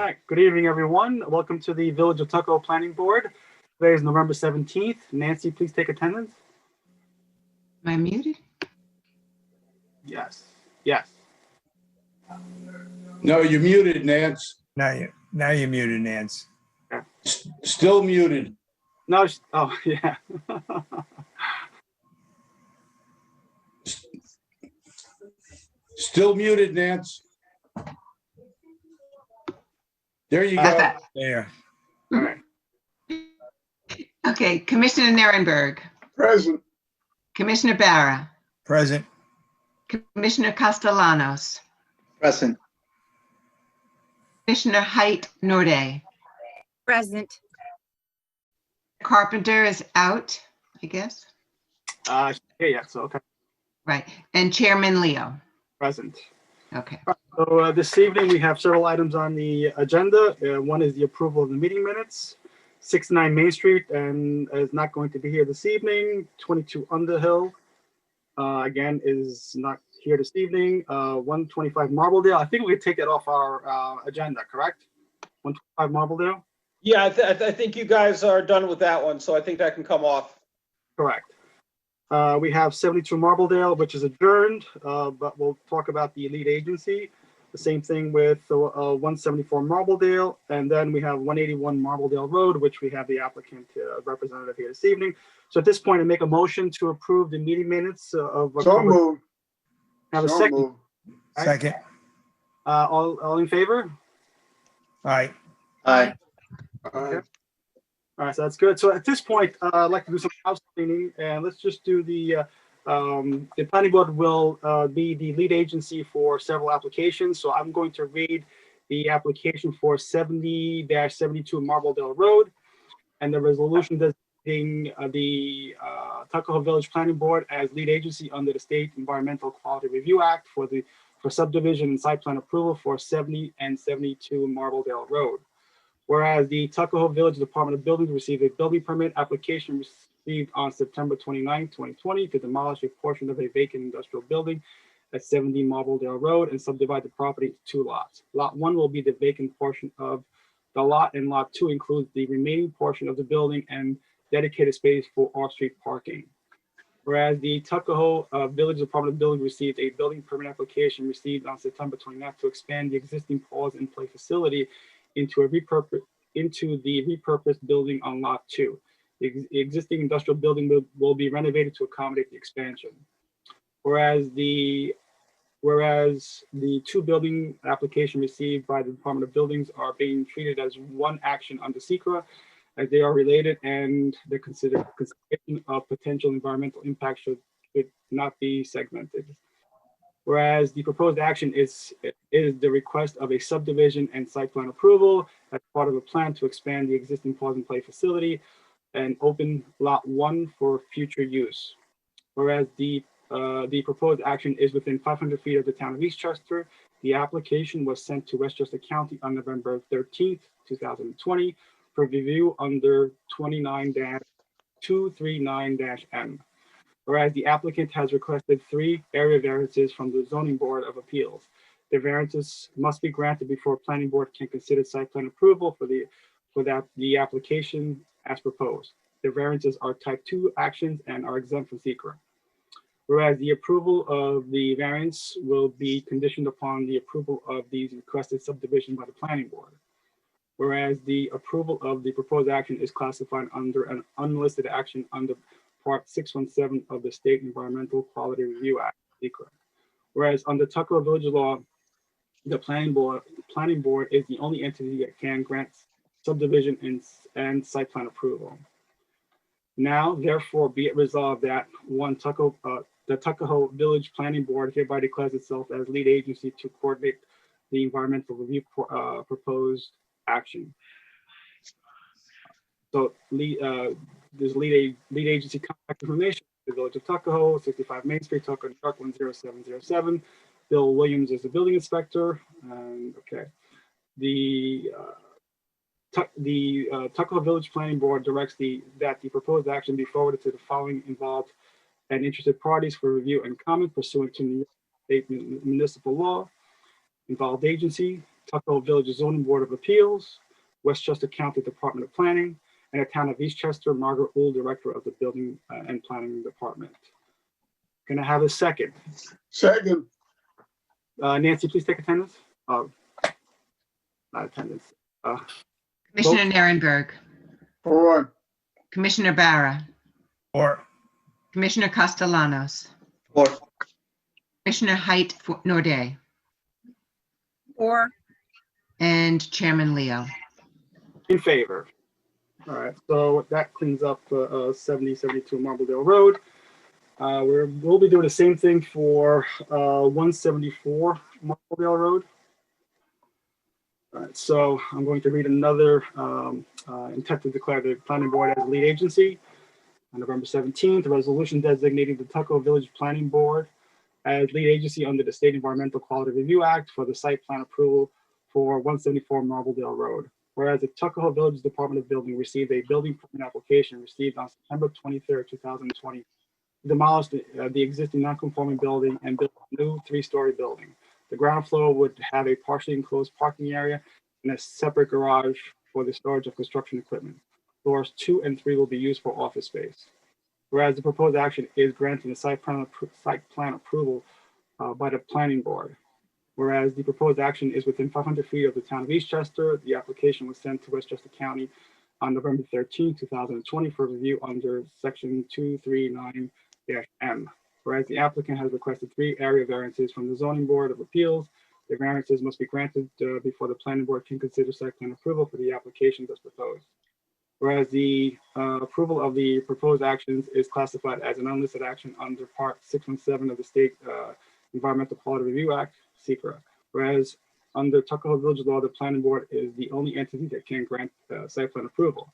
right, good evening, everyone. Welcome to the Village of Tuckahoe Planning Board. Today is November 17th. Nancy, please take attendance. Am I muted? Yes, yes. No, you're muted, Nance. Now you're muted, Nance. Still muted. No, oh, yeah. Still muted, Nance. There you How's go. that? There. All right. Okay, Commissioner Nierenberg, Present. Commissioner Barra, Present. Commissioner Castellanos, Present. Commissioner Height Norday. Present. Carpenter is out, I guess. Yeah, so, okay, Right. And Chairman Leo. present. Okay. So this evening, we have several items on the agenda. One is the approval of the meeting minutes. 69 Main Street and is not going to be here this evening. 22 Underhill, again, is not here this evening. 125 Marbledale, I think we could take that off our agenda, correct? 125 Marbledale? Yeah, I think you guys are done with that one, so I think that can come off. Correct. We have 72 Marbledale, which is adjourned, but we'll talk about the lead agency. The same thing with 174 Marbledale, and then we have 181 Marbledale Road, which we have the applicant representative here this evening. So at this point, I make a motion to approve the meeting minutes of. So moved. Have a So second. moved. Second. All in favor? Aye. Aye. All right, so that's good. So at this point, I'd like to do some house cleaning, and let's just do the planning board will be the lead agency for several applications. So I'm going to read the application for 70-72 Marbledale Road and the resolution designating the Tuckahoe Village Planning Board as lead agency under the State Environmental Quality Review Act for subdivision and site plan approval for 70 and 72 Marbledale Road. Whereas the Tuckahoe Village Department of Buildings received a building permit application received on September 29, 2020 to demolish a portion of a vacant industrial building at 70 Marbledale Road and subdivide the property into two lots. Lot 1 will be the vacant portion of the lot, and Lot 2 includes the remaining portion of the building and dedicated space for off-street parking. Whereas the Tuckahoe Village Department of Buildings received a building permit application received on September 29th to expand the existing pause and play facility into the repurposed building on Lot 2. The existing industrial building will be renovated to accommodate the expansion. Whereas the two building application received by the Department of Buildings are being treated as one action under SECRA, as they are related, and the consideration of potential environmental impact should not be segmented. Whereas the proposed action is the request of a subdivision and site plan approval as part of a plan to expand the existing pause and play facility and open Lot 1 for future use. Whereas the proposed action is within 500 feet of the town of Eastchester. The application was sent to Westchester County on November 13th, 2020 for review under 29-239-M. Whereas the applicant has requested 3 area variances from the Zoning Board of Appeals. The variances must be granted before Planning Board can consider site plan approval for the application as proposed. The variances are type 2 actions and are exempt from SECRA. Whereas the approval of the variance will be conditioned upon the approval of these requested subdivision by the Planning Board. Whereas the approval of the proposed action is classified under an unlisted action under Part 617 of the State Environmental Quality Review Act, SECRA. Whereas under Tuckahoe Village law, the planning board is the only entity that can grant subdivision and site plan approval. Now, therefore, be it resolved that the Tuckahoe Village Planning Board hereby declares itself as lead agency to coordinate the environmental review proposed action. So there's lead agency contact information, the Village of Tuckahoe, 65 Main Street, Tuckahoe, New York, 10707. Bill Williams is the building inspector. And okay, the Tuckahoe Village Planning Board directs that the proposed action be forwarded to the following involved and interested parties for review and comment pursuant to New York State municipal law. Involved agency, Tuckahoe Village Zoning Board of Appeals, Westchester County Department of Planning, and the Town of Eastchester, Margaret Uhl, Director of the Building and Planning Department. Can I have a second? Second. Nancy, please take attendance. Not attendance. Commissioner Narenberg, 4. Commissioner Barra, Or, Commissioner Castellanos, Four. Commissioner Height Norday, 4, and Chairman Leo. In favor. All right, so that cleans up 7072 Marbledale Road. We'll be doing the same thing for 174 Marbledale Road. All right, so I'm going to read another intent to declare the planning board as lead agency. On November 17th, a resolution designating the Tuckahoe Village Planning Board as lead agency under the State Environmental Quality Review Act for the site plan approval for 174 Marbledale Road. Whereas the Tuckahoe Village Department of Building received a building permit application received on September 23rd, 2020, to demolish the existing non-conforming building and build a new 3-story building. The ground floor would have a partially enclosed parking area and a separate garage for the storage of construction equipment. Floors 2 and 3 will be used for office space. Whereas the proposed action is granting the site plan approval by the planning board. Whereas the proposed action is within 500 feet of the town of Eastchester, the application was sent to Westchester County on November 13, 2020 for review under section 239-M. Whereas the applicant has requested 3 area variances from the zoning board of appeals, the variances must be granted before the planning board can consider site plan approval for the applications as proposed. Whereas the approval of the proposed actions is classified as an unlisted action under Part 617 of the State Environmental Quality Review Act, SECRA. Whereas under Tuckahoe Village law, the planning board is the only entity that can grant site plan approval.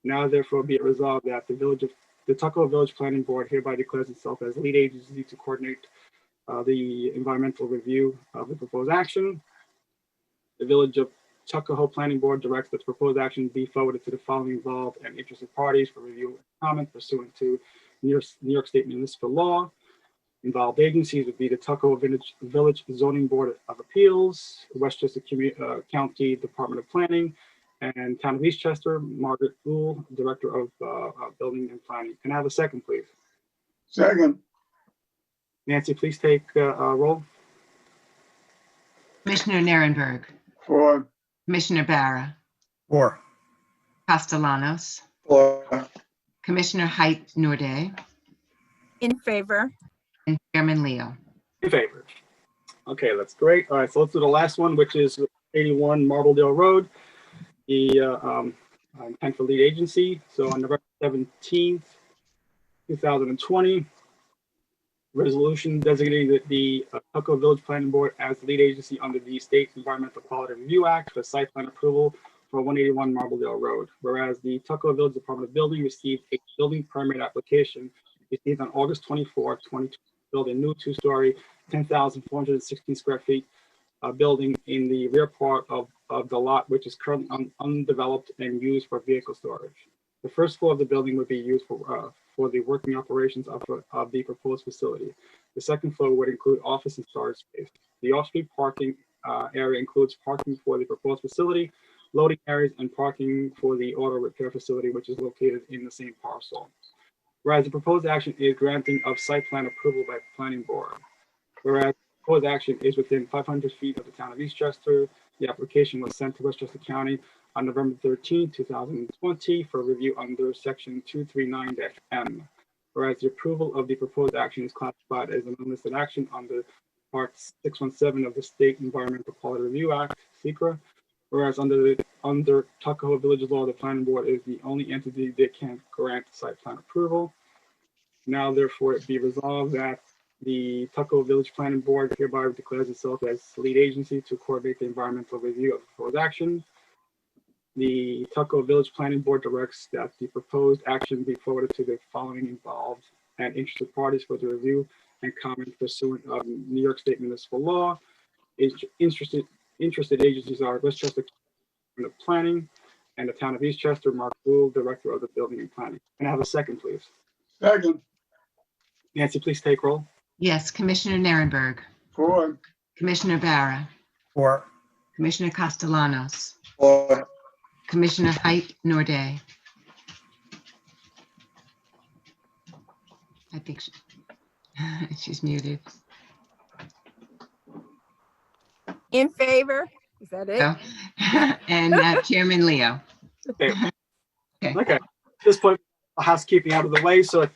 Now therefore be it resolved that the Tuckahoe Village Planning Board hereby declares itself as lead agency to coordinate the environmental review of the proposed action. The Village of Tuckahoe Planning Board directs that the proposed action be forwarded to the following involved and interested parties for review and comment pursuant to New York State municipal law. Involved agencies would be the Tuckahoe Village Zoning Board of Appeals, Westchester County Department of Planning, and Town of Eastchester, Margaret Uhl, Director of Building and Planning. Can I have a second, please? Second. Nancy, please take roll. Commissioner Narenberg, 4. Commissioner Barra, or, Castellanos, Four. Commissioner Height Norday, in favor. and Chairman Leo. In favor. Okay, that's great. All right, so let's do the last one, which is 81 Marbledale Road. The intent for lead agency. So on November 17th, 2020, resolution designating the Tuckahoe Village Planning Board as lead agency under the State Environmental Quality Review Act for site plan approval for 181 Marbledale Road. Whereas the Tuckahoe Village Department of Building received a building permit application received on August 24, 2020, to build a new 2-story, 10,416 square feet building in the rear part of the lot, which is currently undeveloped and used for vehicle storage. The first floor of the building would be used for the working operations of the proposed facility. The second floor would include office and storage space. The off-street parking area includes parking for the proposed facility, loading areas, and parking for the auto repair facility, which is located in the same parcel. Whereas the proposed action is granting of site plan approval by the planning board. Whereas the proposed action is within 500 feet of the town of Eastchester, the application was sent to Westchester County on November 13, 2020 for review under section 239-M. Whereas the approval of the proposed action is classified as an unlisted action under Part 617 of the State Environmental Quality Review Act, SECRA. Whereas under Tuckahoe Village law, the planning board is the only entity that can grant site plan approval. Now therefore it be resolved that the Tuckahoe Village Planning Board hereby declares itself as lead agency to coordinate the environmental review of the proposed action. The Tuckahoe Village Planning Board directs that the proposed action be forwarded to the following involved and interested parties for the review and comment pursuant of New York State municipal law. Interested agencies are Westchester Department of Planning and the town of Eastchester, Mark Uhl, Director of the Building and Planning. Can I have a second, please? Second. Nancy, please take roll. Yes, Commissioner Narenberg, 4. Commissioner Barra, or, Commissioner Castellanos, 4, Commissioner Height Norday. I think she's muted. In favor? Is that it? Oh. And Chairman Leo. Okay. Okay. Okay. At this point, housekeeping out of the way. So at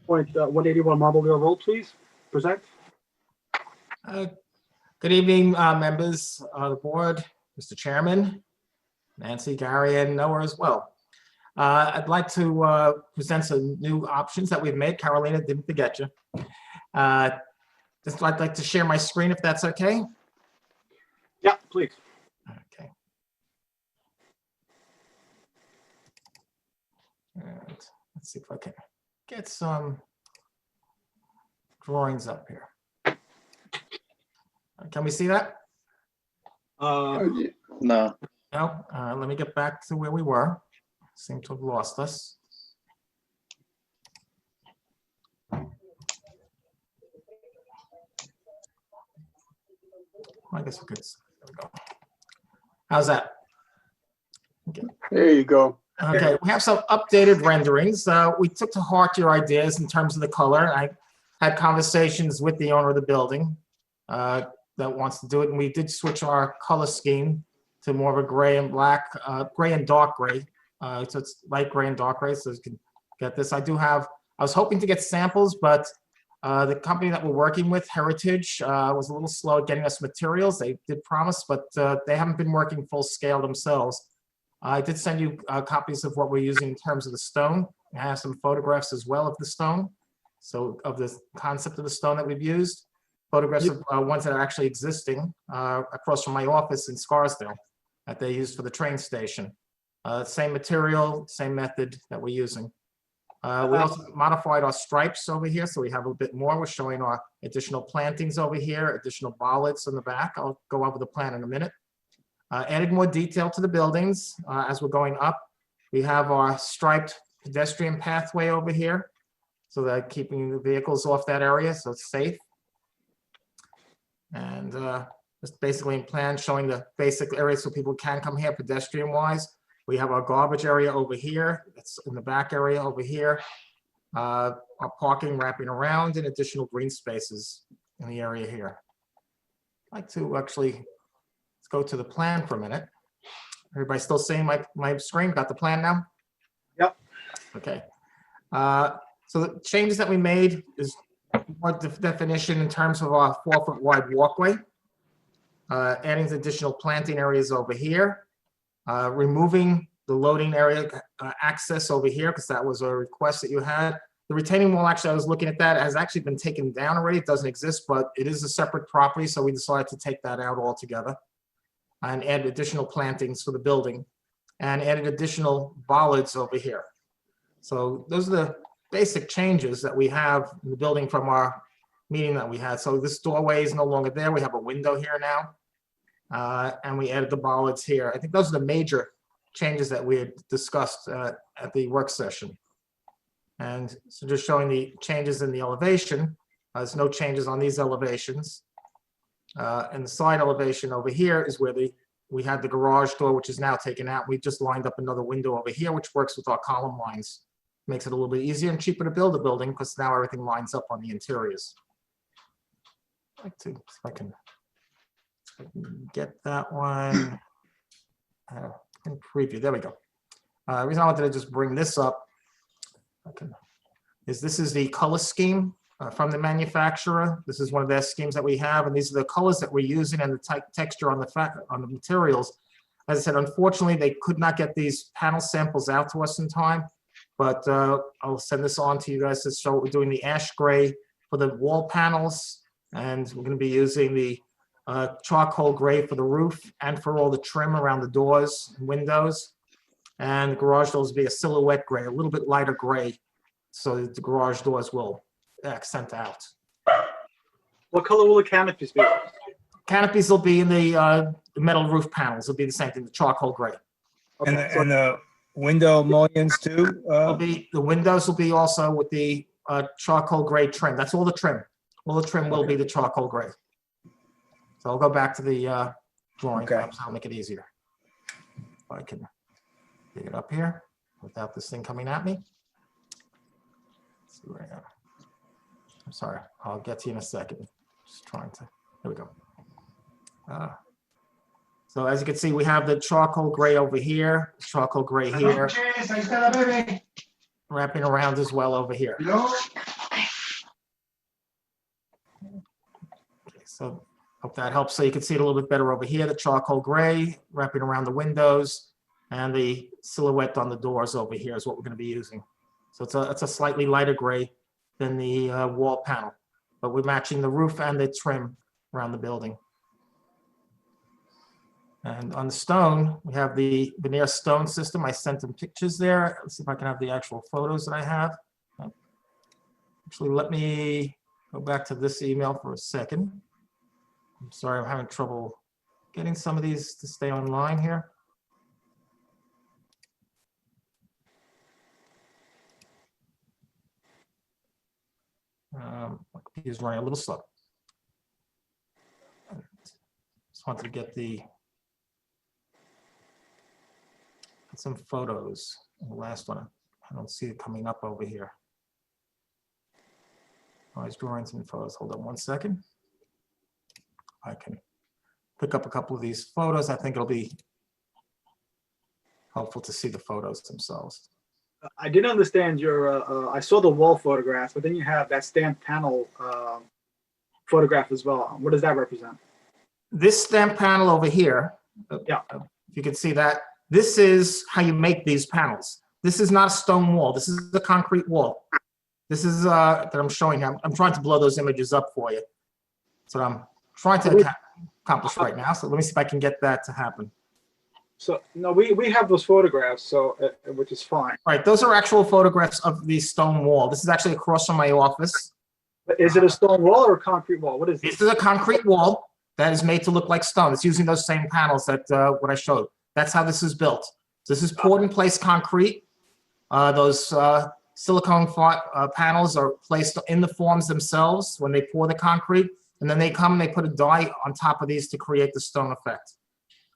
point 181 Marbleville Road, please present. Good evening, members of the board, Mr. Chairman, Nancy, Gary, and Noah as well. I'd like to present some new options that we've made. Carolina, didn't forget you. Just I'd like to share my screen if that's okay. Yeah, please. Okay. And let's see if I can get some drawings up here. Can we see that? Yeah. No. No, let me get back to where we were. Seem to have lost us. I guess we could. There we go. How's that? There you go. Okay, we have some updated renderings. We took to heart your ideas in terms of the color. I had conversations with the owner of the building that wants to do it, and we did switch our color scheme to more of a gray and black, gray and dark gray. So it's light gray and dark gray, so you can get this. I was hoping to get samples, but the company that we're working with, Heritage, was a little slow at getting us materials. They did promise, but they haven't been working full scale themselves. I did send you copies of what we're using in terms of the stone. I have some photographs as well of the stone. So of the concept of the stone that we've used. Photographs of ones that are actually existing across from my office in Scarsdale that they use for the train station. Same material, same method that we're using. We also modified our stripes over here, so we have a bit more. We're showing our additional plantings over here, additional bollards in the back. I'll go over the plan in a minute. Added more detail to the buildings as we're going up. We have our striped pedestrian pathway over here, so that keeping the vehicles off that area, so it's safe. And just basically in plan showing the basic areas so people can come here pedestrian wise. We have our garbage area over here. It's in the back area over here. Our parking wrapping around and additional green spaces in the area here. I'd like to actually, let's go to the plan for a minute. Everybody still seeing my screen? Got the plan now? Yep. Okay. So the changes that we made is more definition in terms of our 4-foot wide walkway. Adding additional planting areas over here. Removing the loading area access over here, because that was a request that you had. The retaining wall, actually, I was looking at that, has actually been taken down already. It doesn't exist, but it is a separate property, so we decided to take that out altogether and add additional plantings for the building and added additional bollards over here. So those are the basic changes that we have in the building from our meeting that we had. So this doorway is no longer there. We have a window here now. And we added the bollards here. I think those are the major changes that we had discussed at the work session. And so just showing the changes in the elevation. There's no changes on these elevations. And the side elevation over here is where we had the garage door, which is now taken out. We just lined up another window over here, which works with our column lines. Makes it a little bit easier and cheaper to build a building because now everything lines up on the interiors. I'd like to, if I can get that one in preview. There we go. The reason I wanted to just bring this up is this is the color scheme from the manufacturer. This is one of their schemes that we have, and these are the colors that we're using and the texture on the materials. As I said, unfortunately, they could not get these panel samples out to us in time, but I'll send this on to you guys to show what we're doing. The ash gray for the wall panels, and we're going to be using the charcoal gray for the roof and for all the trim around the doors and windows. And the garage doors will be a silhouette gray, a little bit lighter gray, so that the garage doors will accent out. What color will the canopies be? Canopies will be in the metal roof panels. It'll be the same thing, the charcoal gray. Okay, And the window mullions too? The windows will be also with the charcoal gray trim. That's all the trim. All the trim will be the charcoal gray. So I'll go back to the drawing. Okay. Perhaps I'll make it easier. If I can pick it up here without this thing coming at me. Let's see where I am. I'm sorry, I'll get to you in a second. Just trying to, there we go. So as you can see, we have the charcoal gray over here, charcoal gray here, wrapping around as well over here. Okay, so hope that helps. So you can see it a little bit better over here, the charcoal gray wrapping around the windows, and the silhouette on the doors over here is what we're going to be using. So it's a slightly lighter gray than the wall panel, but we're matching the roof and the trim around the building. And on the stone, we have the Veneer Stone system. I sent them pictures there. Let's see if I can have the actual photos that I have. Actually, let me go back to this email for a second. I'm sorry, I'm having trouble getting some of these to stay online here. My computer's running a little slow. Just wanted to get some photos. The last one, I don't see it coming up over here. I was drawing some photos. Hold on one second. I can pick up a couple of these photos. I think it'll be helpful to see the photos themselves. I didn't understand your, I saw the wall photographs, but then you have that stamped panel photograph as well. What does that represent? This stamp panel over here, Yeah. if you can see that, this is how you make these panels. This is not a stone wall. This is a concrete wall. This is that I'm showing you. I'm trying to blow those images up for you. That's what I'm trying to accomplish right now. So let me see if I can get that to happen. So no, we have those photographs, so which is fine. Right, those are actual photographs of the stone wall. This is actually across from my office. But is it a stone wall or a concrete wall? What is This this? is a concrete wall that is made to look like stone. It's using those same panels that what I showed. That's how this is built. This is poured in place concrete. Those silicone panels are placed in the forms themselves when they pour the concrete, and then they come and they put a dye on top of these to create the stone effect.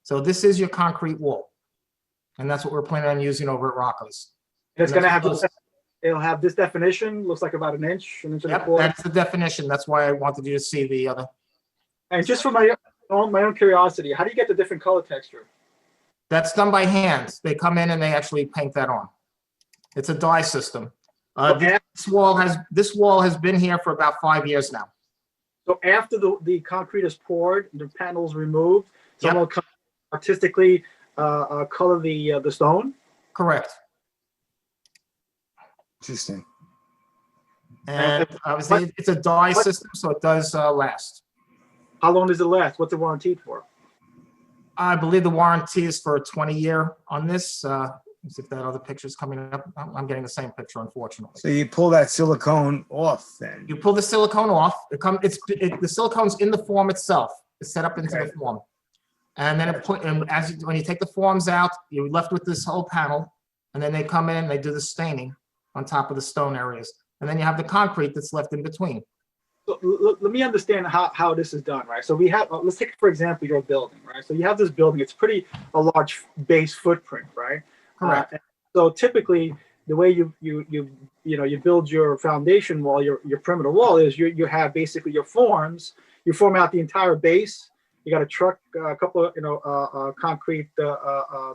So this is your concrete wall, and that's what we're planning on using over at Rocco's. And it's going to have those- it'll have this definition. Looks like about an inch and a Yep, quarter. that's the definition. That's why I wanted you to see the other. And just for my own curiosity, how do you get the different color texture? That's done by hand. They come in and they actually paint that on. It's a dye system. This wall has been here for about 5 years now. So after the concrete is poured, the panels removed, Yep. someone will come artistically color the stone. Correct. Interesting. And obviously it's a dye system, so it does last. How long does it last? What's it warranted for? I believe the warranty is for a 20-year on this. Let's see if that other picture is coming up. I'm getting the same picture, unfortunately. So you pull that silicone off then? You pull the silicone off. The silicone's in the form itself. It's set up into the form, and then when you take the forms out, you're left with this whole panel, and then they come in and they do the staining on top of the stone areas, and then you have the concrete that's left in between. So let me understand how this is done, right? So we have, let's take, for example, your building, right? So you have this building, it's a large base footprint, right? Correct. So typically, the way you build your foundation wall, your perimeter wall is you have basically your forms. You form out the entire base. You got a truck, a couple of concrete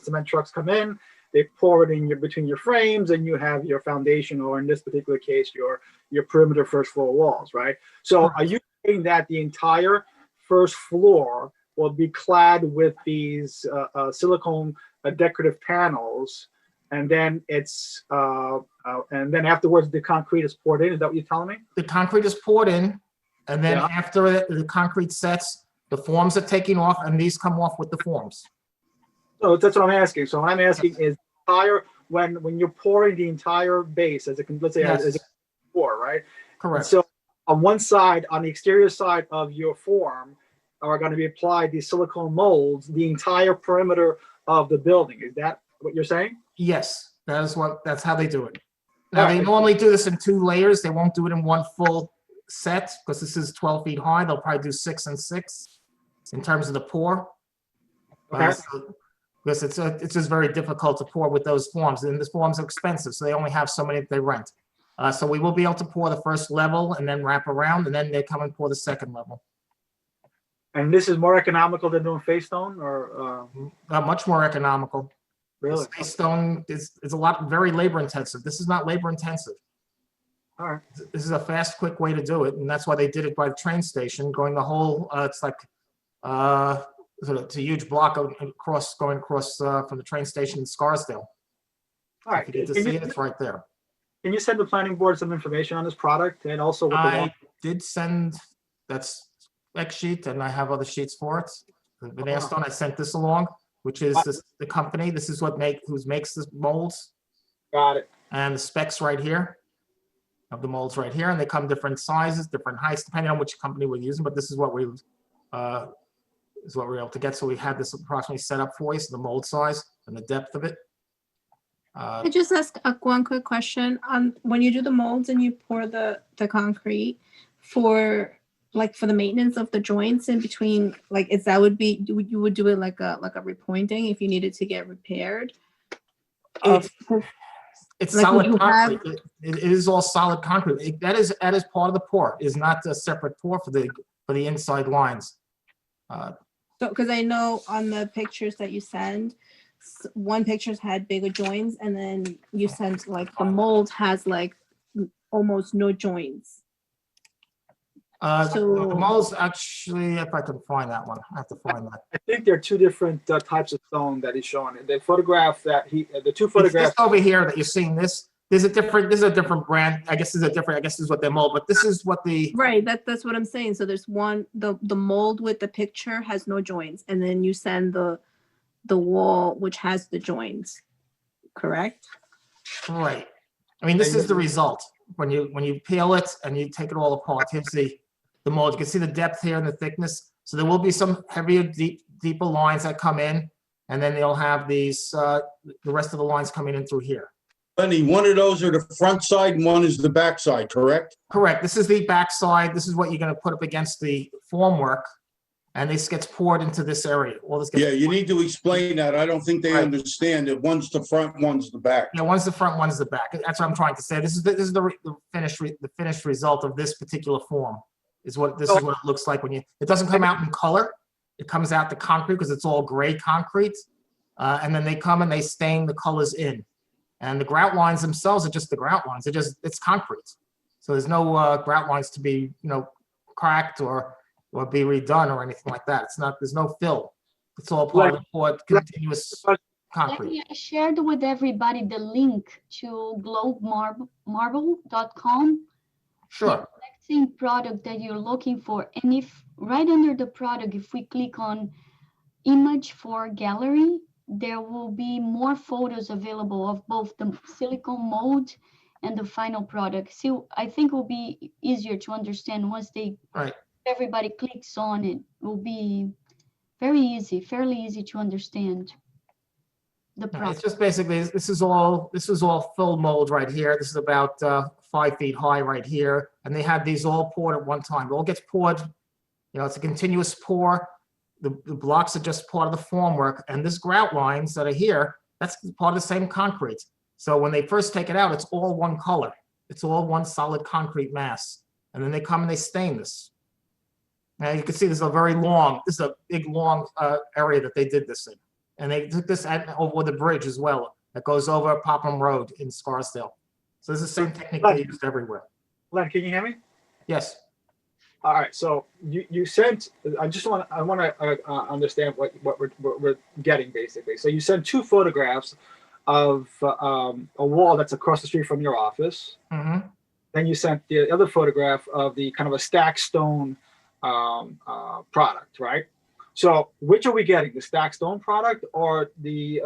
cement trucks come in. They pour it in between your frames, and you have your foundation, or in this particular case, your perimeter first floor walls, right? So are you saying that the entire first floor will be clad with these silicone decorative panels, and then and then afterwards the concrete is poured in? Is that what you're telling me? The concrete is poured in, and then Yeah. after the concrete sets, the forms are taken off, and these come off with the forms. So that's what I'm asking. So what I'm asking is when you're pouring the entire base as let's say Yes. as a pour, right? Correct. So on one side, on the exterior side of your form, are going to be applied these silicone molds, the entire perimeter of the building. Is that what you're saying? Yes, that's how they do it. Now, they Alright. normally do this in 2 layers. They won't do it in one full set because this is 12 feet high. They'll probably do 6 and 6 in terms of the pour. Okay. Because it's just very difficult to pour with those forms, and this forms are expensive, so they only have so many that they rent. So we will be able to pour the first level and then wrap around, and then they come and pour the second level. And this is more economical than doing face stone, or Much more economical. really? Space stone is a lot, very labor intensive. This is not labor intensive. All right. This is a fast, quick way to do it, and that's why they did it by the train station, going the whole, it's like, it's a huge block going across from the train station in Scarsdale. All right. If you get to see it, it's right there. Can you send the planning board some information on this product and also what the I did send that spec sheet, and I have other sheets for it. The Veneer Stone, I sent this along, which is the company. This is what makes the molds, Got it. and the specs right here of the molds right here, and they come different sizes, different heights, depending on which company we're using. But this is what we were able to get. So we had this approximately set up for you, so the mold size and the depth of it. I just ask one quick question. When you do the molds and you pour the concrete for the maintenance of the joints in between, like you would do it like a repointing if you needed to get repaired? It's Like, would solid you have- concrete. It is all solid concrete. That is part of the pour. Is not a separate pour for the inside lines. So, because I know on the pictures that you send, one pictures had bigger joints, and then you sent like the mold has like almost no joints. The So- molds, actually, if I can find that one, I have to find that. I think there are two different types of stone that he's showing. The photograph that the two It's photographs. this over here that you're seeing this. This is a different brand. I guess this is what they mold, but this is what the, Right, that's what I'm saying. So there's one, the mold with the picture has no joints, and then you send the wall which has the joints, correct? right. I mean, this is the result. When you peel it and you take it all apart, here's the mold. You can see the depth here and the thickness. So there will be some heavier, deeper lines that come in, and then they'll have these, the rest of the lines coming in through here. Lenny, one of those are the front side and one is the back side, correct? Correct. This is the back side. This is what you're going to put up against the formwork, and this gets poured into this area. All this gets Yeah, you need to explain that. I don't think they Right. understand that one's the front, one's the back. Yeah, one's the front, one's the back. That's what I'm trying to say. This is the finished result of this particular form. This is what it looks like when it doesn't come out in color. It comes out the concrete because it's all gray concrete, and then they come and they stain the colors in. And the grout lines themselves are just the grout lines. It's concrete, so there's no grout lines to be cracked or be redone or anything like that. There's no fill. It's all part of the poured continuous concrete. I shared with everybody the link to globemarble.com. Sure. The exact same product that you're looking for. And if right under the product, if we click on image for gallery, there will be more photos available of both the silicone mold and the final product. So I think it will be easier to understand once everybody clicks on it. Will be very easy, fairly easy to understand the It's process. just basically, this is all full mold right here. This is about 5 feet high right here. And they have these all poured at one time. It all gets poured, it's a continuous pour. The blocks are just part of the formwork. And this grout lines that are here, that's part of the same concrete. So when they first take it out, it's all one color. It's all one solid concrete mass. And then they come and they stain this. Now you can see this is a big long area that they did this in. And they took this over the bridge as well. That goes over Popham Road in Scarsdale. So this is the same technique they used everywhere. Len, can you hear me? Yes. All right. So you sent. I want to understand what we're getting basically. So you sent two photographs of a wall that's across the street from your office. Mm-hmm. Then you sent the other photograph of the kind of a stacked stone product, right? So which are we getting, the stacked stone product or the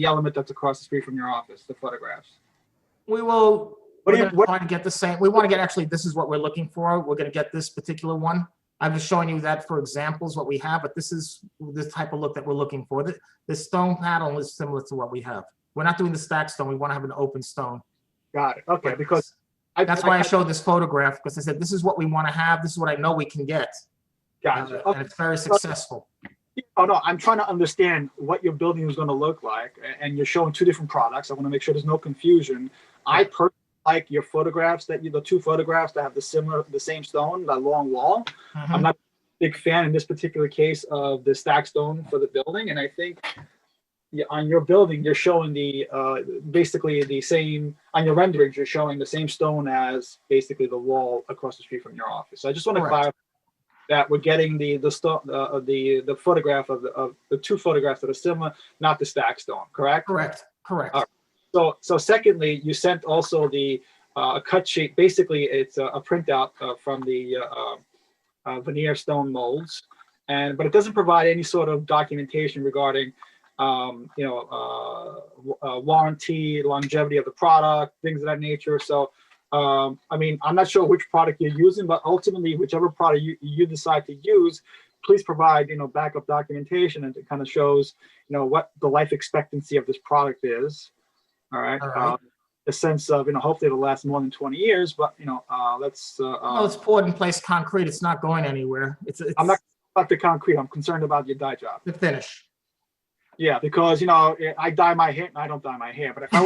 element that's across the street from your office, the photographs? We're trying to get the same. We want to get, actually, this is what we're looking for. We're going to get this particular one. I'm just showing you that for examples, what we have, but this is the type of look that we're looking for. The stone panel is similar to what we have. We're not doing the stacked stone. We want to have an open stone. Got it. Okay, But because that's why I showed this photograph, because I said, this is what we want to have. This is what I know we can get. Gotcha. And it's very successful. Oh, no, I'm trying to understand what your building is going to look like, and you're showing two different products. I want to make sure there's no confusion. I personally like your photographs the two photographs that have the same stone, that long wall. Mhm. I'm not a big fan in this particular case of the stack stone for the building, and I think on your building you're showing basically the same on your renderings. You're showing the same stone as basically the wall across the street from your office. So I just want to Correct. clarify that we're getting the photograph of the two photographs that are similar, not the stack stone, correct? Correct, correct. All right. So secondly, you sent also the cut sheet. Basically, it's a printout from the Veneer Stone molds, but it doesn't provide any sort of documentation regarding, warranty, longevity of the product, things of that nature. So, I mean, I'm not sure which product you're using, but ultimately, whichever product you decide to use, please provide, backup documentation, and it kind of shows, what the life expectancy of this product is. All right. All right. The sense of, hopefully it'll last more than 20 years, but, let's. Well, it's poured in place concrete. It's not going anywhere. It's I'm not about the concrete. I'm concerned about your dye job. the finish. Yeah, because, I dye my hair. I don't dye my hair, but if I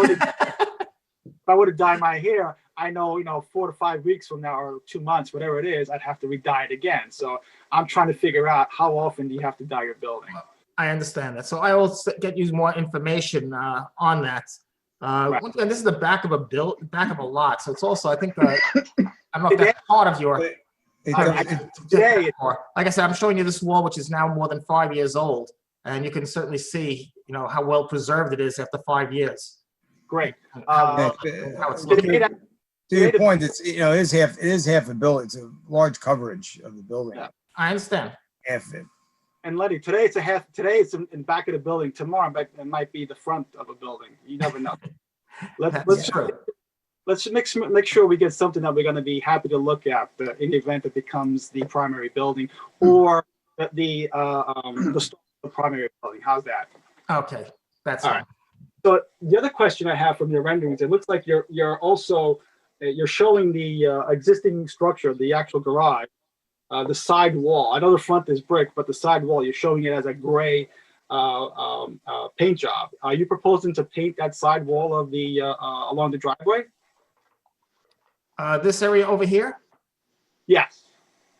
were to dye my hair, I know, 4 to 5 weeks from now or 2 months, whatever it is, I'd have to re-dye it again. So I'm trying to figure out how often do you have to dye your building. I understand that. So I will get you more information on that. Right. Once again, this is the back of a lot. So it's also, I think, I don't know if that's part of your. Today, Like I said, I'm showing you this wall, which is now more than 5 years old, and you can certainly see, how well preserved it is after 5 years. great. How it's looking. Today, To your point, it is half a building. It's a large coverage of the building. Yeah. I understand. Half of it. And Letty, today it's in the back of the building. Tomorrow, it might be the front of a building. You never know. That's true. Let's make sure we get something that we're going to be happy to look at in the event it becomes the primary building, or the primary building. How's that? Okay, that's All all. right. So the other question I have from your renderings, it looks like you're also showing the existing structure, the actual garage, the side wall. I know the front is brick, but the side wall, you're showing it as a gray paint job. Are you proposing to paint that side wall of the along the driveway? This area over here, Yes.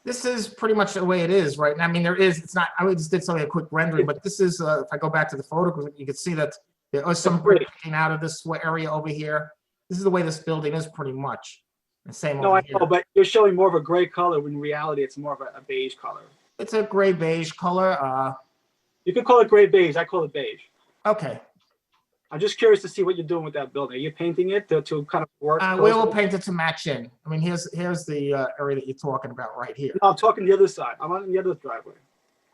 this is pretty much the way it is right now. I mean, it's not, I just did something, a quick rendering, but this is, if I go back to the photo, you can see that there is some brick coming out of this area over here. This is the way this building is pretty much. The same No, over I know, here. but you're showing more of a gray color when in reality it's more of a beige color. It's a gray beige color. You could call it gray beige. I call it beige. Okay. I'm just curious to see what you're doing with that building. Are you painting it to kind of work? We will paint it to match in. I mean, here's the area that you're talking about right here. No, I'm talking the other side. I'm on the other driveway.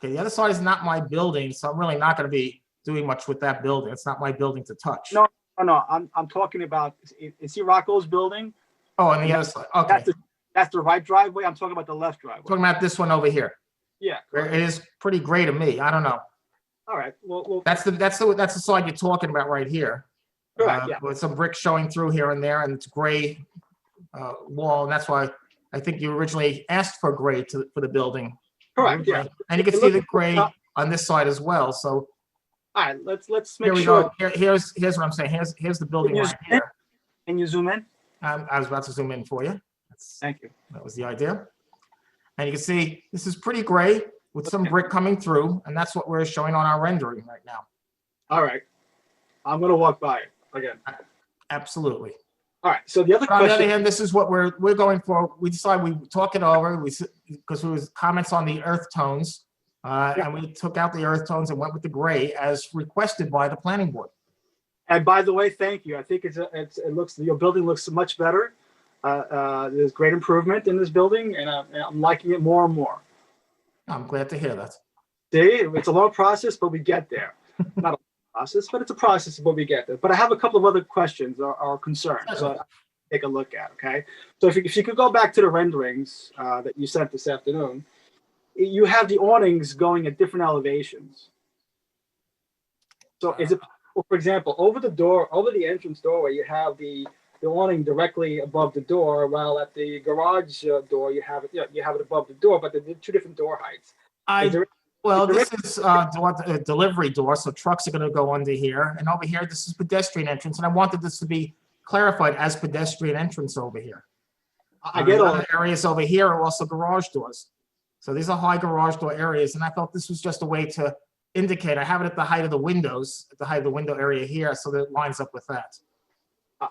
Okay, the other side is not my building, so I'm really not going to be doing much with that building. It's not my building to touch. No. I'm talking about. Is he Rocco's building? Oh, on the other side. Okay. That's the right driveway. I'm talking about the left driveway. Talking about this one over here. Yeah. It is pretty gray to me. I don't know. All right. Well. That's the side you're talking about right here. Correct. Yeah. With some bricks showing through here and there, and it's gray wall, and that's why I think you originally asked for gray for the building. Correct. Yeah. And you can see the gray on this side as well. So all right. Let's here make we sure. go. Here's what I'm saying. Here's the building right here. Can you zoom in? I was about to zoom in for you. Thank you. That was the idea. And you can see this is pretty gray with some brick coming through, and that's what we're showing on our rendering right now. All right. I'm gonna walk by it again. Absolutely. All right. So the other On the other question. hand, this is what we're going for. We decided we talk it over because there was comments on the earth tones, and we took out the earth tones and went with the gray as requested by the planning board. And by the way, thank you. I think your building looks much better. There's great improvement in this building, and I'm liking it more and more. I'm glad to hear that. See, it's a long process, but we get there. Not a process, but it's a process, but we get there. But I have a couple of other questions or concerns. So I'll take a look at. Okay. So if you could go back to the renderings that you sent this afternoon, you have the awnings going at different elevations. So is it possible, for example, over the entrance doorway, you have the awning directly above the door, while at the garage door you have it above the door, but they're two different door heights. Well, this is a delivery door, so trucks are going to go under here. And over here, this is pedestrian entrance. And I wanted this to be clarified as pedestrian entrance over here. I get The all other areas over here are also garage doors. So these are high garage door areas. And I felt this was just a way to indicate. I have it at the height of the windows, at the height of the window area here, so that it lines up with that.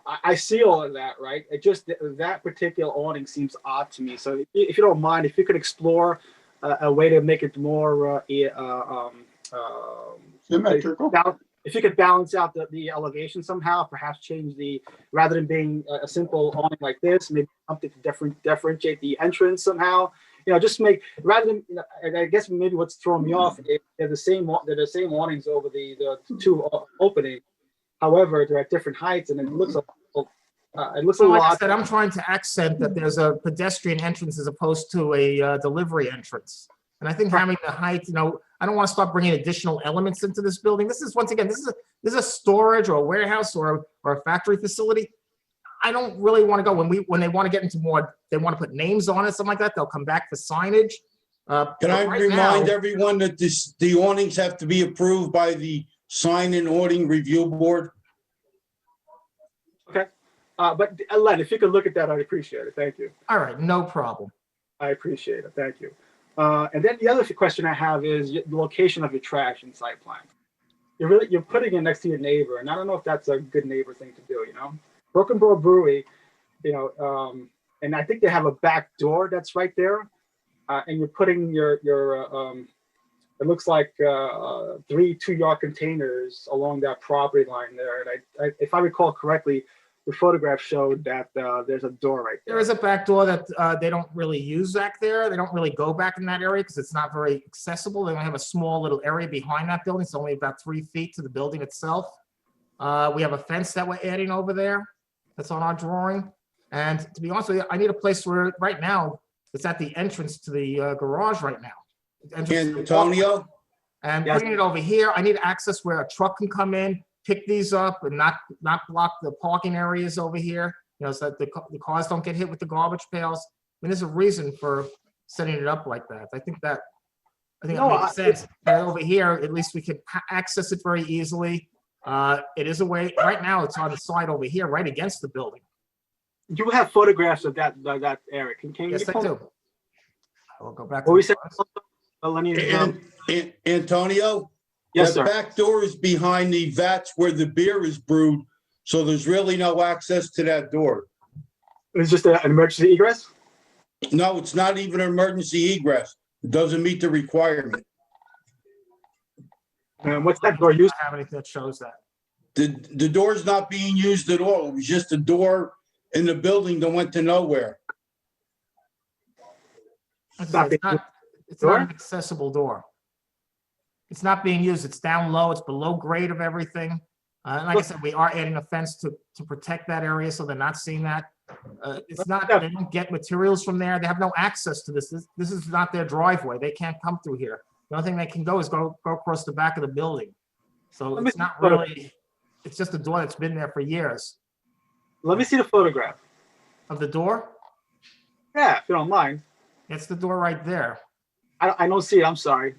I see all of that, right? It just that particular awning seems odd to me. So if you don't mind, if you could explore a way to make it more Symmetrical. if you could balance out the elevation somehow, perhaps change rather than being a simple awning like this, maybe something to differentiate the entrance somehow. Just make rather than I guess maybe what's throwing me off is they're the same awnings over the two openings. However, they're at different heights, and it looks a Like I lot. said, I'm trying to accent that there's a pedestrian entrance as opposed to a delivery entrance. And I think having the height, I don't want to start bringing additional elements into this building. This is, once again, this is a storage or a warehouse or a factory facility. I don't really want to go when they want to get into more, they want to put names on it, something like that. They'll come back for signage. Can I remind everyone that the awnings have to be approved by the Sign and Awning Review Board? Okay. But Len, if you could look at that, I'd appreciate it. Thank you. All right, no problem. I appreciate it. Thank you. And then the other question I have is the location of your trash in site plan. You're putting it next to your neighbor, and I don't know if that's a good neighbor thing to do. Broken Bow Brewery, and I think they have a back door that's right there, and you're putting your it looks like 3 2-yard containers along that property line there. And if I recall correctly, the photograph showed that there's a door right there. There is a back door that they don't really use back there. They don't really go back in that area because it's not very accessible. They only have a small little area behind that building. It's only about 3 feet to the building itself. We have a fence that we're adding over there. That's on our drawing. And to be honest with you, I need a place where right now it's at the entrance to the garage right now. Antonio? And putting it over here, I need access where a truck can come in, pick these up and not block the parking areas over here, so that the cars don't get hit with the garbage pails. I mean, there's a reason for setting it up like that. I think that makes sense. And over here, at least we can access it very easily. It is a way, right now it's on the side over here, right against the building. You have photographs of that area. Can Yes, you I do. I will go back. What we said, Antonio? Yes, the sir. back door is behind the vats where the beer is brewed, so there's really no access to that door. It's just an emergency egress? No, it's not even an emergency egress. It doesn't meet the requirement. And what's that door used? I don't have anything that shows that. The door's not being used at all. It was just a door in the building that went to nowhere. It's not an accessible door. It's not being used. It's down low. It's below grade of everything. And like I said, we are adding a fence to protect that area so they're not seeing that. It's not, they don't get materials from there. They have no access to this. This is not their driveway. They can't come through here. The only thing they can go is go across the back of the building. So it's not really, it's just a door that's been there for years. Let me see the photograph. Of the door? Yeah, if you don't mind. It's the door right there. I don't see it. I'm sorry.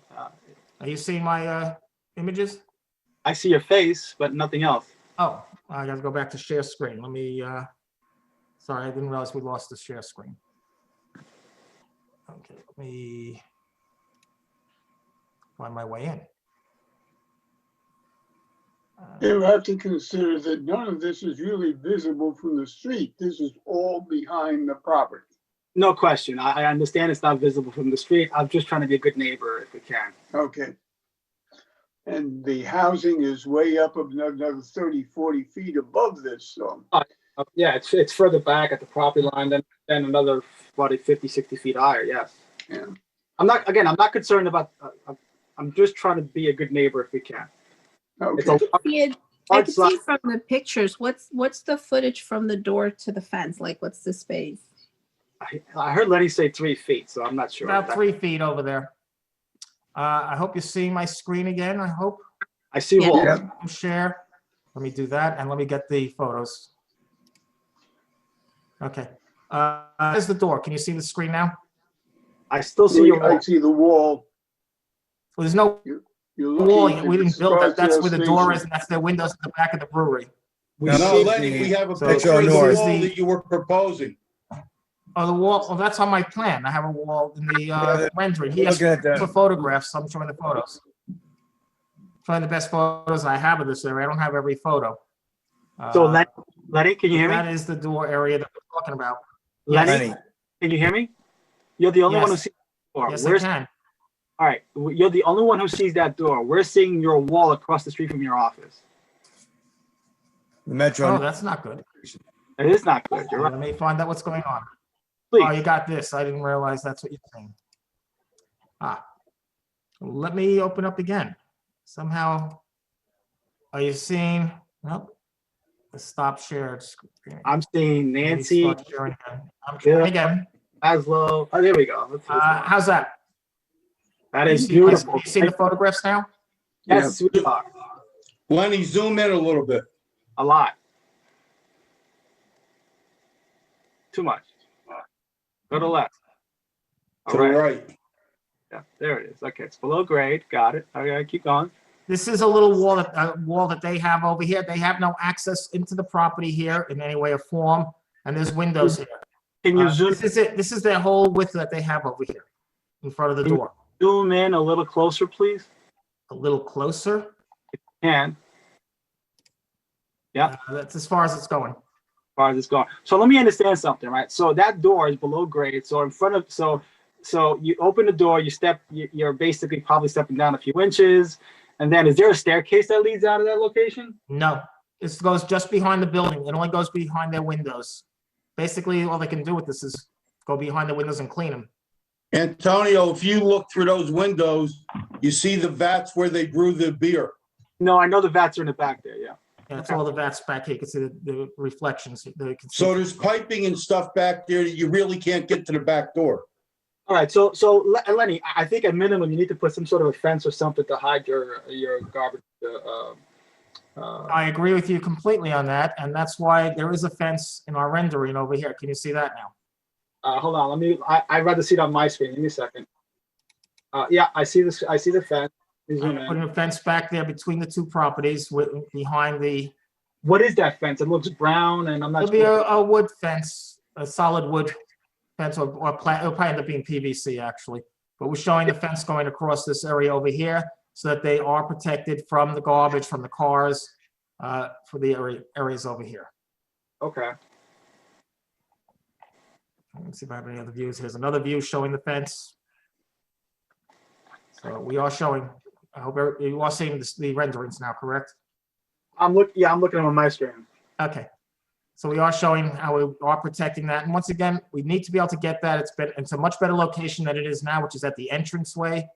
Are you seeing my images? I see your face, but nothing else. Oh, I gotta go back to share screen. Let me, sorry, I didn't realize we lost the share screen. Okay, let me find my way in. You have to consider that none of this is really visible from the street. This is all behind the property. No question. I understand it's not visible from the street. I'm just trying to be a good neighbor if we can. Okay. And the housing is way up another 30, 40 feet above this, so. Yeah, it's further back at the property line than another 40, 50, 60 feet higher, yes. Yeah. I'm not concerned about, I'm just trying to be a good neighbor if we can. Okay. I can see from the pictures, what's the footage from the door to the fence? Like, what's the space? I heard Lenny say 3 feet, so I'm not sure. About 3 feet over there. I hope you're seeing my screen again, I hope. I see walls. Yeah. Share. Let me do that, and let me get the photos. Okay. There's the door. Can you see the screen now? I still see your wall. I see the wall. So there's no You're wall, looking we at the didn't build that, that's Scarsdale where the door Station. is, and that's their windows in the back of the brewery. We No, No, see, Lenny, we have a So- picture of the North. wall that you were proposing. Oh, the wall, well, that's on my plan, I have a wall in the rendering, he has Looking at for the, photographs, so I'm showing the photos. Showing the best photos I have of this area, I don't have every photo. so Uh, Lenny, can you hear That me? is the door area that we're talking about. Lenny, Lenny, can you hear me? You're the only one who Yes. sees the door. Yes, I Where's, can. all right, you're the only one who sees that door. We're seeing your wall across the street from your office. the Metro. Oh, that's not good. It is not good. You're right. Let me find out what's going on. Please. Oh, you got this. I didn't realize that's what you're saying. Ah, let me open up again. Somehow, are you seeing? Nope. The stop shared screen. I'm seeing Let me Nancy, start sharing again. I'm trying again. Laszlo. Oh, there we go. Let's see this one. How's that? That You is see- beautiful. You see the photographs now? Yes, we are. Lenny, zoom in a little bit. A lot. Too much. Go to the left. To All the right. right. Yeah, there it is. Okay, it's below grade. Got it. Okay, keep going. This is a little wall that they have over here. They have no access into the property here in any way or form, and there's windows here. Can you zoom This is it. This is their whole width that they have over here in front of the door. in a little closer, please? A little closer. And Yeah. That's as far as it's going. as far as it's going. So let me understand something, right? So that door is below grade. So in front of so you open the door, you're basically probably stepping down a few inches. And then is there a staircase that leads out of that location? No, this goes just behind the building. It only goes behind their windows. Basically, all they can do with this is go behind the windows and clean them. Antonio, if you look through those windows, you see the vats where they brew the beer. No, I know the vats are in the back there, yeah. And it's all the vats back here. You can see the reflections. You can see- So there's piping and stuff back there that you really can't get to the back door. All right, so Lenny, I think at minimum you need to put some sort of a fence or something to hide your garbage. I agree with you completely on that, and that's why there is a fence in our rendering over here. Can you see that now? Hold on, I'd rather see it on my screen. Give me a second. Yeah, I see this. I see the fence. Zoom in. Putting a fence back there between the two properties behind the, What is that fence? It looks brown, and I'm not it'll be sure. a wood fence, a solid wood fence, or it'll probably end up being PVC actually. But we're showing the fence going across this area over here so that they are protected from the garbage, from the cars, for the areas over here. Okay. Let me see if I have any other views. Here's another view showing the fence. So we are showing, I hope you are seeing the renderings now, correct? Yeah, I'm looking on my screen. Okay. So we are showing how we are protecting that. And once again, we need to be able to get that. It's a much better location than it is now, which is at the entranceway.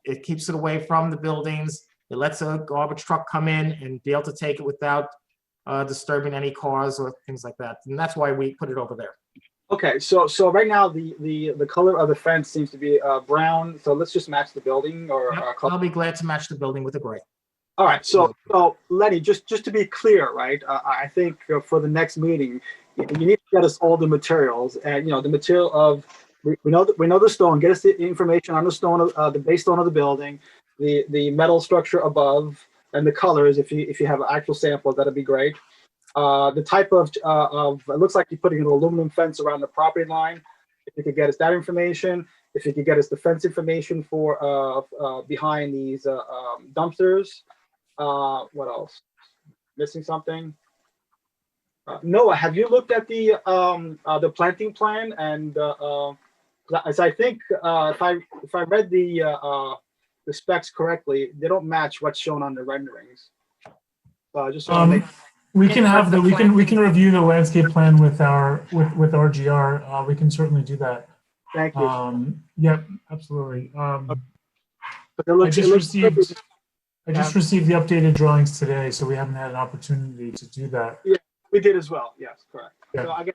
It keeps it away from the buildings. It lets a garbage truck come in and be able to take it without disturbing any cars or things like that. And that's why we put it over there. Okay, so right now the color of the fence seems to be brown. So let's just match the building or Yep, color. I'll be glad to match the building with the gray. All right, so Lenny, just to be clear, right? I think for the next meeting, you need to get us all the materials, and the material of we know the stone. Get us the information on the stone, the base stone of the building, the metal structure above, and the colors. If you have actual samples, that'd be great. The type of it looks like you're putting an aluminum fence around the property line. If you could get us that information, if you could get us the fence information for behind these dumpsters. What else? Missing something? Noah, have you looked at the planting plan? And as I think if I read the specs correctly, they don't match what's shown on the renderings. So I just want to make. We can have the we can review the landscape plan with RGR. We can certainly do that. Thank you. Yep, absolutely. But it looks, I just received the updated drawings today, so we haven't had an opportunity to do that. Yeah, we did as well. Yes, correct. Yeah. So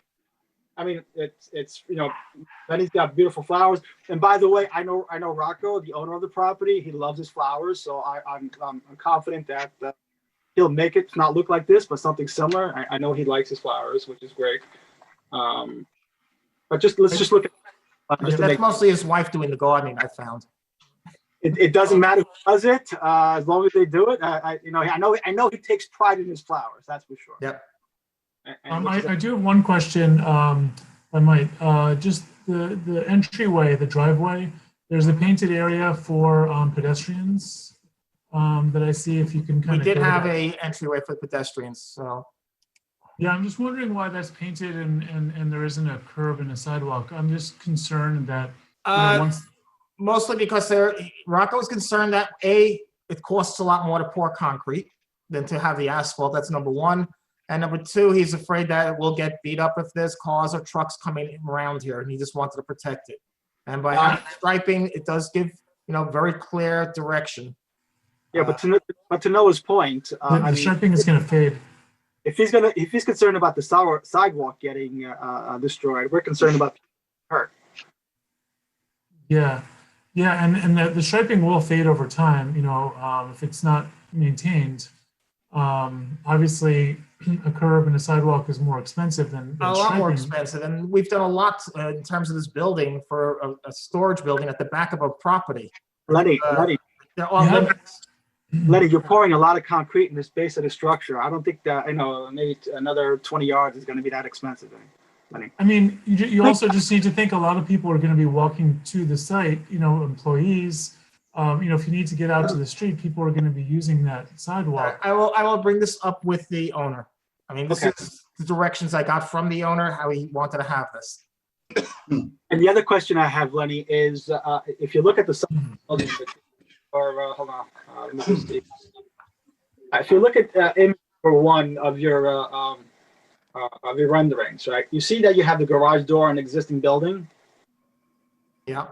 I mean, it's Benny's got beautiful flowers. And by the way, I know Rocco, the owner of the property. He loves his flowers, so I'm confident that he'll make it not look like this, but something similar. I know he likes his flowers, which is great. But let's just look at That's mostly his wife doing the gardening, I found. It doesn't matter who does it, as long as they do it. I know he takes pride in his flowers, that's for sure. Yep. I do have one question. I might just the entryway, the driveway. There's a painted area for pedestrians that I see. If you can We kind of did have a entryway for pedestrians, so. Yeah, I'm just wondering why that's painted and there isn't a curb and a sidewalk. I'm just concerned that once. Mostly because Rocco's concerned that it costs a lot more to pour concrete than to have the asphalt. That's number one. And number two, he's afraid that it will get beat up if there's cars or trucks coming around here, and he just wanted to protect it. And by having striping, it does give, very clear direction. Yeah, but to Noah's point, The striping is going to fade. if he's concerned about the sidewalk getting destroyed, we're concerned about hurt. Yeah, and the striping will fade over time. If it's not maintained. Obviously, a curb and a sidewalk is more expensive than A lot more striping. expensive, and we've done a lot in terms of this building for a storage building at the back of a property. Lenny, There are limits. Lenny, you're pouring a lot of concrete in the base of the structure. I don't think that, maybe another 20 yards is going to be that expensive, Lenny. I mean, you also just need to think a lot of people are going to be walking to the site, employees. If you need to get out to the street, people are going to be using that sidewalk. I will bring this up with the owner. I mean, this is the directions I got from the owner, how he wanted to have this. And the other question I have, Lenny, is if you look at the side, or hold on, let me just see. If you look at image number 1 of your renderings, right? You see that you have the garage door in an existing building. Yeah.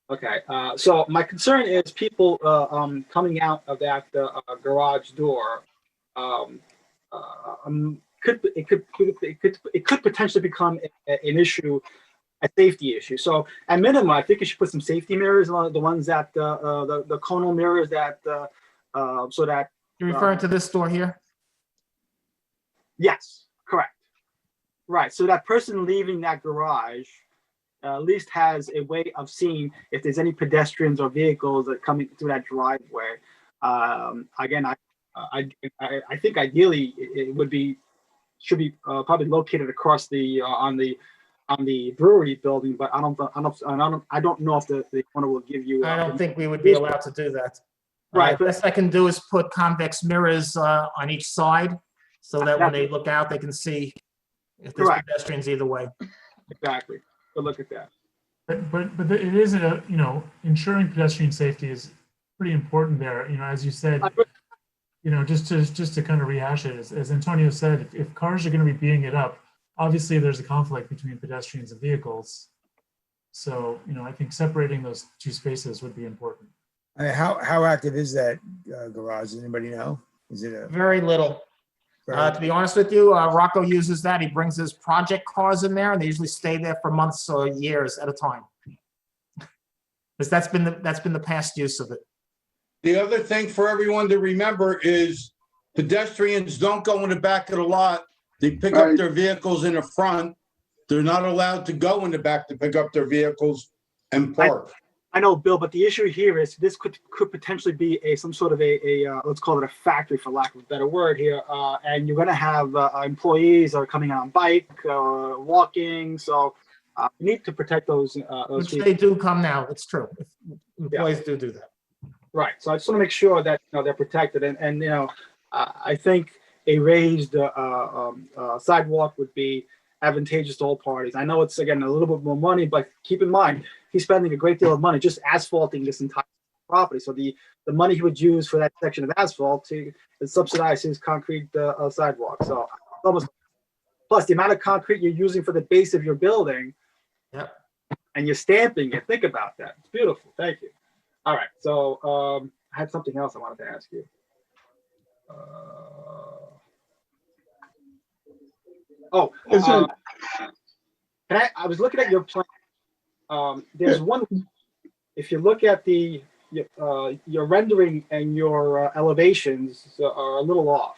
Okay, so my concern is people coming out of that garage door. It could potentially become an issue, a safety issue. So at minimum, I think you should put some safety mirrors on the ones that the conal mirrors that so that. You're referring to this door here? Yes, correct. Right, so that person leaving that garage at least has a way of seeing if there's any pedestrians or vehicles that are coming through that driveway. Again, I think ideally it should be probably located across the on the brewery building, but I don't know if the owner will give you. I don't think we would be allowed to do that. Right. Best I can do is put convex mirrors on each side, so that when they look out, they can see if there's pedestrians either way. Exactly. Good look at that. But it is ensuring pedestrian safety is pretty important there. As you said, just to kind of rehash it, as Antonio said, if cars are going to be beating it up, obviously there's a conflict between pedestrians and vehicles. So I think separating those two spaces would be important. How active is that garage? Does anybody know? Is it Very little? To be honest with you, Rocco uses that. He brings his project cars in there, and they usually stay there for months or years at a time. Because that's been the past use of it. The other thing for everyone to remember is pedestrians don't go in the back of the lot. They pick up their vehicles in the front. They're not allowed to go in the back to pick up their vehicles and park. I know, Bill, but the issue here is this could potentially be some sort of a let's call it a factory, for lack of a better word here, and you're going to have employees that are coming on bike, walking, so you need to protect those Which people. they do come now. It's true. Employees do that. Right. So I just want to make sure that they're protected, and I think a raised sidewalk would be advantageous to all parties. I know it's again a little bit more money, but keep in mind he's spending a great deal of money just asphalting this entire property. So the money he would use for that section of asphalt to subsidize his concrete sidewalk. So almost plus the amount of concrete you're using for the base of your building. Yep. And you're stamping it. Think about that. It's beautiful. Thank you. All right. So I had something else I wanted to ask you. I was looking at your plan. There's one. If you look at your rendering and your elevations are a little off.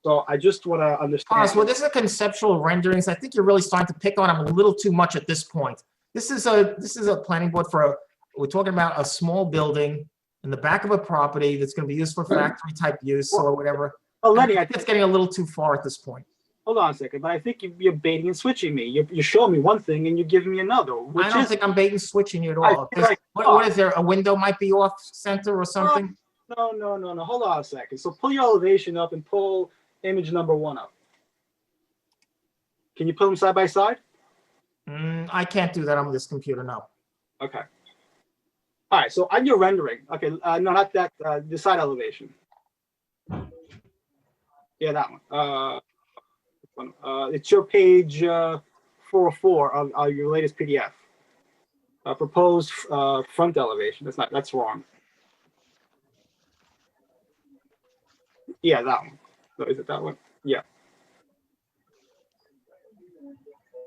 So I just want to understand. Well, this is a conceptual renderings. I think you're really starting to pick on them a little too much at this point. This is a planning board for a we're talking about a small building in the back of a property that's going to be used for factory type use or whatever. Well, Lenny, I think it's getting a little too far at this point. hold on a second, but I think you're baiting and switching me. You're showing me one thing and you're giving me another, which I don't is think I'm baiting switching you at I all. feel like- What is there? A window might be off center or something? no. Hold on a second. So pull your elevation up and pull image number 1 up. Can you put them side by side? I can't do that on this computer, no. Okay. All right. So on your rendering, okay, no, not that. The side elevation. Yeah, that one. It's your page 404 of your latest PDF. Proposed front elevation. That's wrong. Yeah, that one. So is it that one? Yeah.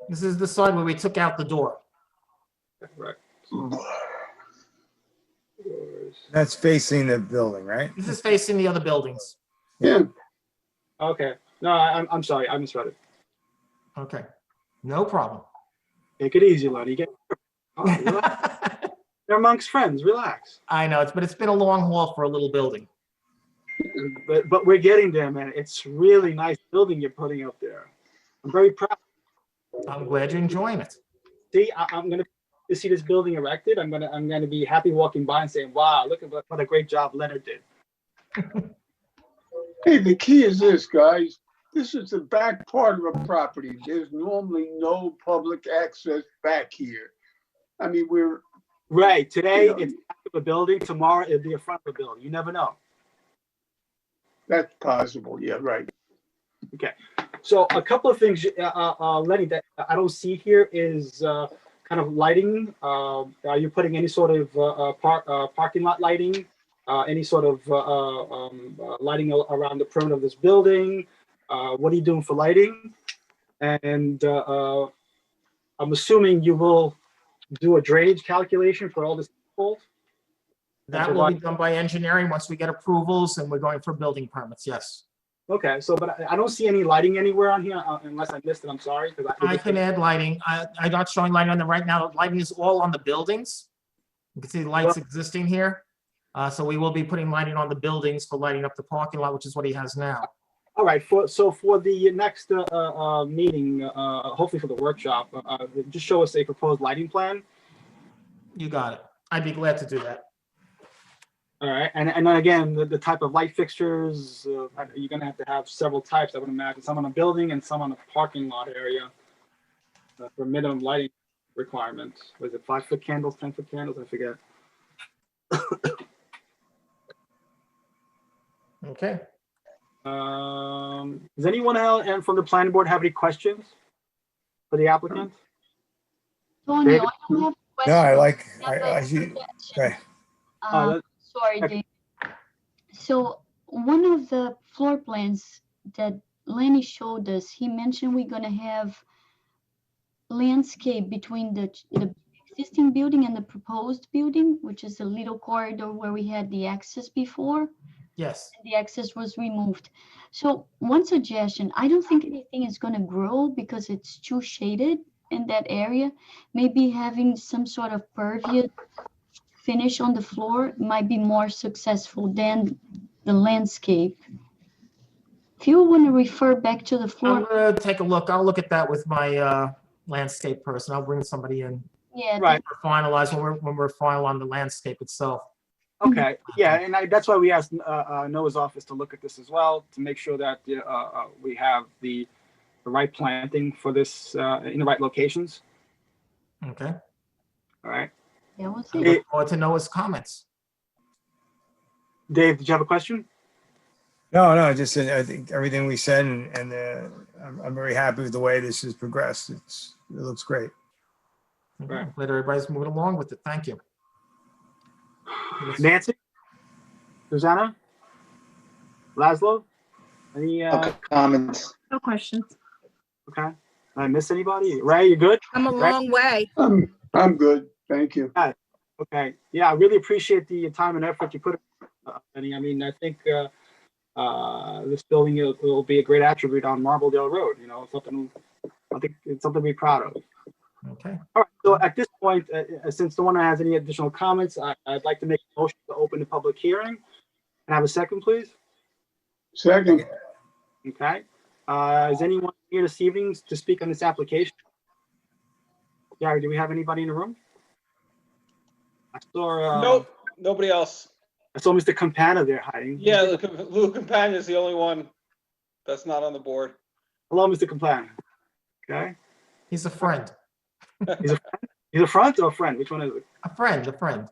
This is the side where we took out the door. Right. That's facing the building, right? This is facing the other buildings. Yeah, Okay. No, I'm sorry. I misread it. Okay, no problem. Take it easy, Lenny. Relax. They're amongst friends. Relax. I know, but it's been a long haul for a little building. But we're getting there, man. It's really nice building you're putting up there. I'm very proud. I'm glad you're enjoying it. See, I'm gonna see this building erected. I'm gonna be happy walking by and saying, "Wow, look at what a great job Leonard did." hey, the key is this, guys. This is the back part of a property. There's normally no public access back here. I mean, we're Right. Today You know, it's back of a building. Tomorrow it'll be a front of a building. You never know. that's possible. Yeah, right. Okay. So a couple of things, Lenny, that I don't see here is kind of lighting. Are you putting any sort of parking lot lighting? Any sort of lighting around the perimeter of this building? What are you doing for lighting? And I'm assuming you will do a drainage calculation for all this. That will be done by engineering once we get approvals and we're going for building permits, yes. Okay, so but I don't see any lighting anywhere on here unless I missed it. I'm sorry. I can add lighting. I'm not showing lighting on them right now. Lighting is all on the buildings. You can see the lights existing here. So we will be putting lighting on the buildings for lighting up the parking lot, which is what he has now. All right, so for the next meeting, hopefully for the workshop, just show us a proposed lighting plan. You got it. I'd be glad to do that. All right, and then again, the type of light fixtures, you're gonna have to have several types, I would imagine, some on a building and some on a parking lot area for minimum lighting requirements. Was it 5-foot candles, 10-foot candles? I forget. Okay. Does anyone else and from the planning board have any questions for the applicant? Tony, David? I don't have a question. No, I like, have a I suggestion. okay. Sorry, okay. Dave. So one of the floor plans that Lenny showed us, he mentioned we're gonna have landscape between the existing building and the proposed building, which is a little corridor where we had the access before. Yes. The access was removed. So one suggestion, I don't think anything is gonna grow because it's too shaded in that area. Maybe having some sort of pervious finish on the floor might be more successful than the landscape. If you want to refer back to the I'm floor, gonna take a look. I'll look at that with my landscape person. I'll bring somebody in. yeah, Right. We're finalized when we're final on the landscape itself. Okay, yeah, and that's why we asked Noah's office to look at this as well, to make sure that we have the right planting for this in the right locations. Okay. All right. that was I it. look forward to Noah's comments. Dave, did you have a question? No, just I think everything we said and I'm very happy with the way this has progressed. It looks great. Okay. Right. Glad everybody's moving along with it. Thank you. Nancy? Susanna? Laszlo? Any, comments. No questions. okay. Did I miss anybody? Ray, you good? I'm a Ray? long way. I'm good. Thank you. Okay. Yeah, I really appreciate the time and effort you put in. I mean, I think this building will be a great attribute on Marbledale Road. You know, something I think it's something to be proud of. Okay. All right, so at this point, since no one has any additional comments, I'd like to make a motion to open the public hearing. Can I have a second, please? Second, Okay. Is anyone here this evening to speak on this application? Gary, do we have anybody in the room? I saw, Nope, nobody else. I saw Mr. Campana there hiding. Yeah, Lou Companion is the only one that's not on the board. Hello, Mr. Campana. Okay. He's a friend. He's a front or a friend? Which one is it? A friend.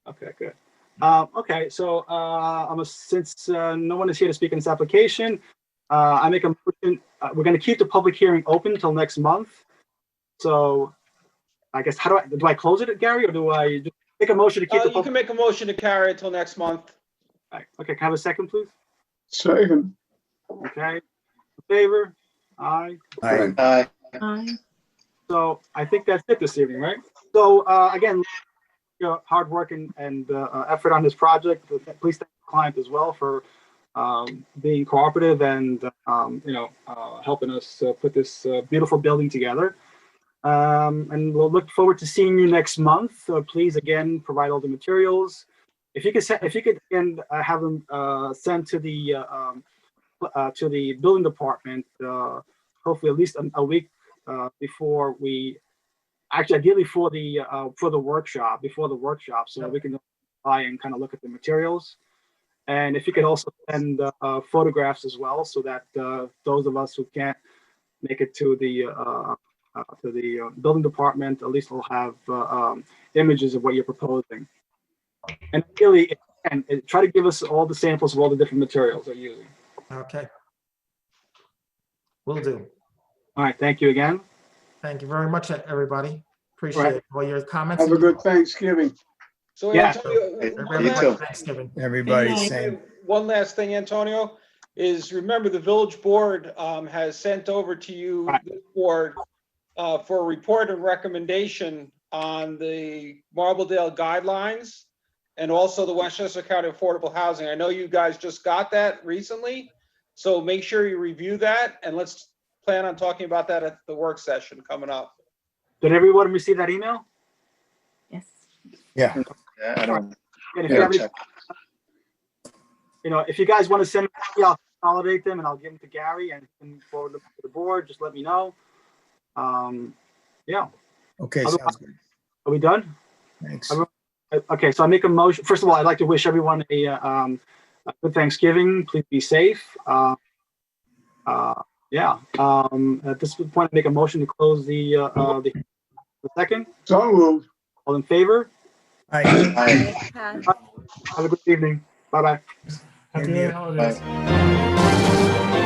Okay, good. Okay, so since no one is here to speak on this application, I make a motion. We're going to keep the public hearing open until next month. So I guess do I close it, Gary, or do I just make a motion to keep the You public? can make a motion to carry it till next month. Right. Okay, can I have a second, please? second. Okay. In favor? Aye. Aye. Aye. So I think that's it this evening, right? So again, your hard work and effort on this project. Please thank the client as well for being cooperative and helping us put this beautiful building together. And we'll look forward to seeing you next month. Please again provide all the materials. If you could again have them sent to the building department, hopefully at least a week before we. Actually, ideally before the workshop, so we can buy and kind of look at the materials. And if you could also send photographs as well, so that those of us who can't make it to the building department, at least we'll have images of what you're proposing. And really, and try to give us all the samples of all the different materials they're using. Okay. Will do. All right, thank you again. Thank you very much, everybody. Appreciate Right. it. All your comments. Have a good Thanksgiving. So Yeah. Antonio, Everybody have a Thanksgiving. Everybody, same. one last thing, Antonio, is remember the village board has sent over to you Right. this board for a report and recommendation on the Marbledale guidelines and also the Westchester County Affordable Housing. I know you guys just got that recently, so make sure you review that, and let's plan on talking about that at the work session coming up. Did everyone receive that email? Yes. Yeah. Yeah, I don't. And if Yeah, you have any- check. if you guys want to send me, I'll consolidate them and I'll give them to Gary and forward them to the board. Just let me know. Yeah. Okay, sounds good. Are we done? Thanks. Okay, so I make a motion. First of all, I'd like to wish everyone a good Thanksgiving. Please be safe. Yeah. At this point, I make a motion to close the second. So moved. All in favor? Aye. Aye. Have a good evening. Bye-bye. Happy Same here. holidays. Bye.